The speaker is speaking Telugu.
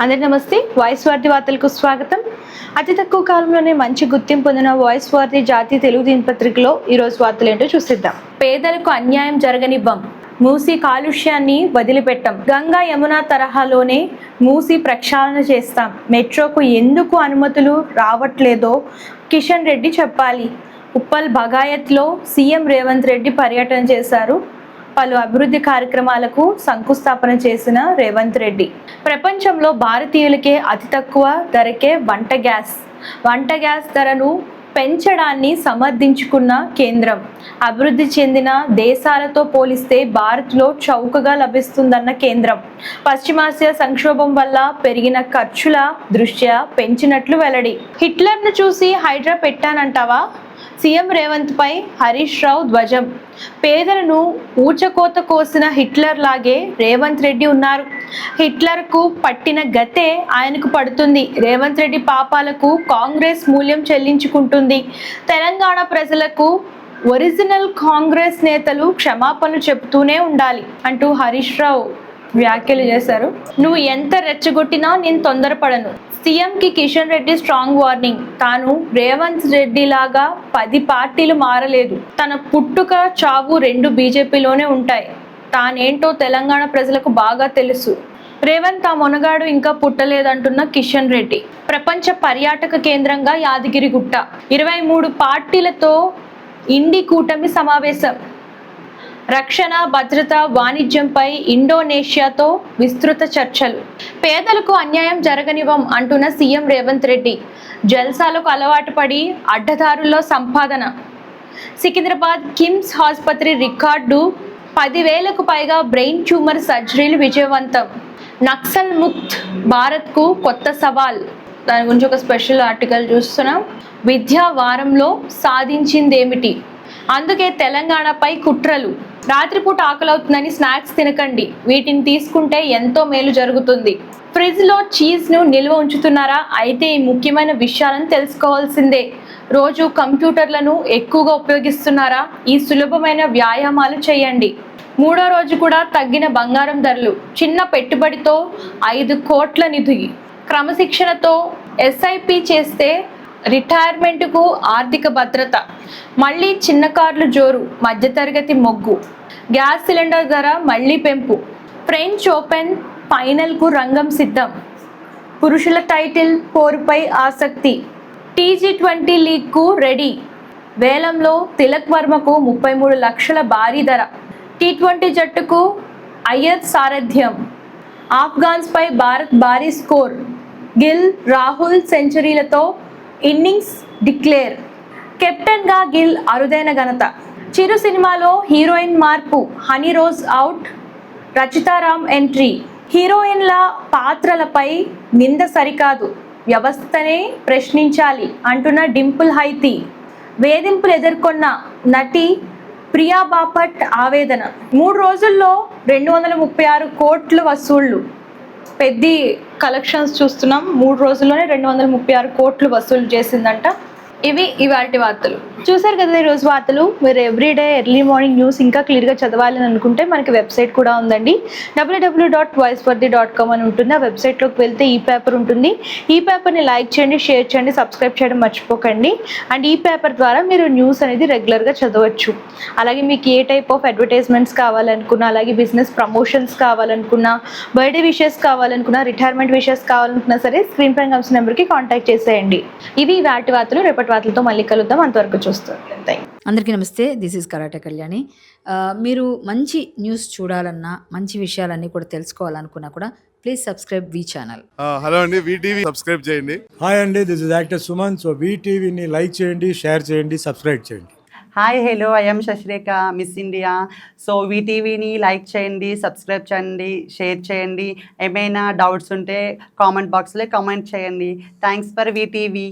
అందరికీ నమస్తే. వాయిస్ వార్తి వార్తలకు స్వాగతం. అతి తక్కువ కాలంలోనే మంచి గుర్తింపు పొందిన వాయిస్ వార్తి జాతీయ తెలుగు దినపత్రికలో ఈరోజు వార్తలు ఏంటో చూసిద్దాం. పేదలకు అన్యాయం జరగనివ్వం, మూసి కాలుష్యాన్ని వదిలిపెట్టం, గంగా యమున తరహాలోనే మూసి ప్రక్షాళన చేస్తాం, మెట్రోకు ఎందుకు అనుమతులు రావట్లేదో కిషన్ రెడ్డి చెప్పాలి. ఉప్పల్ బగాయత్లో సీఎం రేవంత్ రెడ్డి పర్యటన చేశారు. పలు అభివృద్ధి కార్యక్రమాలకు శంకుస్థాపన చేసిన రేవంత్ రెడ్డి ప్రపంచంలో భారతీయులకే అతి తక్కువ ధరకే వంట గ్యాస్ ధరను పెంచడాన్ని సమర్థించుకున్న కేంద్రం, అభివృద్ధి చెందిన దేశాలతో పోలిస్తే భారత్లో చౌకగా లభిస్తుందన్న కేంద్రం, పశ్చిమాసియా సంక్షోభం వల్ల పెరిగిన ఖర్చుల దృష్ట్యా పెంచినట్లు వెల్లడి. హిట్లర్ను చూసి హైడ్రా పెట్టానంటావా? సీఎం రేవంత్ పై హరీష్ రావు ధ్వజం. పేదలను ఊచకోత కోసిన హిట్లర్ లాగే రేవంత్ రెడ్డి ఉన్నారు. హిట్లర్కు పట్టిన గతే ఆయనకు పడుతుంది. రేవంత్ రెడ్డి పాపాలకు కాంగ్రెస్ మూల్యం చెల్లించుకుంటుంది. తెలంగాణ ప్రజలకు ఒరిజినల్ కాంగ్రెస్ నేతలు క్షమాపణలు చెబుతూనే ఉండాలి అంటూ హరీష్ రావు వ్యాఖ్యలు చేశారు. నువ్వు ఎంత రెచ్చగొట్టినా నేను తొందరపడను. సీఎంకి కిషన్ రెడ్డి స్ట్రాంగ్ వార్నింగ్. తాను రేవంత్ రెడ్డి లాగా 10 పార్టీలు మారలేదు. తన పుట్టుక చావు 2 బీజేపీలోనే ఉంటాయి. తానేంటో తెలంగాణ ప్రజలకు బాగా తెలుసు. రేవంత్ ఆ మొనగాడు ఇంకా పుట్టలేదంటున్న కిషన్ రెడ్డి. ప్రపంచ పర్యాటక కేంద్రంగా యాదగిరిగుట్ట. 23 పార్టీలతో ఇండి కూటమి సమావేశం. రక్షణ, భద్రత, వాణిజ్యంపై ఇండోనేషియాతో విస్తృత చర్చలు. పేదలకు అన్యాయం జరగనివ్వం అంటున్న సీఎం రేవంత్ రెడ్డి. జల్సాలకు అలవాటు పడి అడ్డదారుల్లో సంపాదన. సికింద్రాబాద్ కిమ్స్ ఆసుపత్రి రికార్డు 10,000కు పైగా బ్రెయిన్ ట్యూమర్ సర్జరీలు విజయవంతం. నక్సల్ ముక్త్ భారత్కు కొత్త సవాల్. దాని గురించి ఒక స్పెషల్ ఆర్టికల్ చూస్తున్నాం. విద్యా వారంలో సాధించిందేమిటి? అందుకే తెలంగాణపై కుట్రలు. రాత్రిపూట ఆకలవుతుందని స్నాక్స్ తినకండి. వీటిని తీసుకుంటే ఎంతో మేలు జరుగుతుంది. ఫ్రిడ్జ్లో చీజ్ను నిల్వ ఉంచుతున్నారా? అయితే ఈ ముఖ్యమైన విషయాలను తెలుసుకోవాల్సిందే. రోజు కంప్యూటర్లను ఎక్కువగా ఉపయోగిస్తున్నారా? ఈ సులభమైన వ్యాయామాలు చేయండి. 3వ రోజు కూడా తగ్గిన బంగారం ధరలు. చిన్న పెట్టుబడితో 5 కోట్ల నిధి. క్రమశిక్షణతో ఎస్ఐపి చేస్తే రిటైర్మెంట్కు ఆర్థిక భద్రత. మళ్ళీ చిన్న కార్లు జోరు, మధ్యతరగతి మొగ్గు. గ్యాస్ సిలిండర్ ధర మళ్లీ పెంపు. ఫ్రెంచ్ ఓపెన్ ఫైనల్కు రంగం సిద్ధం. పురుషుల టైటిల్ పోరుపై ఆసక్తి. T20 లీగ్కు ready. వేలంలో తిలక్ వర్మకు 33 లక్షల భారీ ధర. T20 జట్టుకు అయ్యర్ సారథ్యం. ఆఫ్ఘాన్స్పై భారత్ భారీ స్కోర్. గిల్, రాహుల్ సెంచరీలతో ఇన్నింగ్స్ డిక్లేర్. కెప్టెన్గా గిల్ అరుదైన ఘనత. చిరు సినిమాలో హీరోయిన్ మార్పు. Honey Rose out, Rachita Ram entry. హీరోయిన్ల పాత్రలపై నింద సరికాదు, వ్యవస్థనే ప్రశ్నించాలి అంటున్న డింపుల్ హైతి. వేధింపులు ఎదుర్కొన్న నటి ప్రియా బాపట్ ఆవేదన. 3 రోజుల్లో 236 కోట్లు వసూళ్లు. పెద్ద కలెక్షన్స్ చూస్తున్నాం. 3 రోజుల్లోనే 236 కోట్లు వసూలు చేసిందంట. ఇవి ఇవాల్టి వార్తలు. చూసారు కదా ఈరోజు వార్తలు. మీరు ఎవ్రీడే ఎర్లీ మార్నింగ్ న్యూస్ ఇంకా క్లియర్గా చదవాలని అనుకుంటే మనకి వెబ్సైట్ కూడా ఉందండి. www.voiceworthy.com అని ఉంటుంది. ఆ వెబ్సైట్లోకి వెళ్తే ఈ పేపర్ ఉంటుంది. ఈ పేపర్ని లైక్ చేయండి, షేర్ చేయండి, సబ్స్క్రైబ్ చేయడం మర్చిపోకండి. అండ్ ఈ పేపర్ ద్వారా మీరు న్యూస్ అనేది రెగ్యులర్గా చదవచ్చు. అలాగే మీకు ఏ టైప్ ఆఫ్ అడ్వర్టైజ్మెంట్స్ కావాలనుకున్నా, అలాగే బిజినెస్ ప్రమోషన్స్ కావాలనుకున్నా, బర్త్డే విషెస్ కావాలనుకున్నా, రిటైర్మెంట్ విషెస్ కావాలనుకున్నా సరే స్క్రీన్ పైన కనిపిస్తున్న నెంబర్కి కాంటాక్ట్ చేసేయండి. ఇవి వాటి వార్తలు. రేపటి వార్తలతో మళ్ళీ కలుద్దాం. అంతవరకు చూస్తుంది. అందరికీ నమస్తే. This is karate Kalyani. మీరు మంచి న్యూస్ చూడాలన్నా, మంచి విషయాలన్నీ కూడా తెలుసుకోవాలనుకున్నా కూడా please subscribe V channel. Hello అండి, వీటీవీ సబ్స్క్రైబ్ చేయండి. హాయ్ అండి, this is actor Suman. So వీటీవీని లైక్ చేయండి, షేర్ చేయండి, సబ్స్క్రైబ్ చేయండి. Hi hello, I'm Sasirekha, Miss India. So వీటీవీని లైక్ చేయండి, సబ్స్క్రైబ్ చేయండి, షేర్ చేయండి. ఏమైనా డౌట్స్ ఉంటే కామెంట్ బాక్స్లో కామెంట్ చేయండి. Thanks for VTV.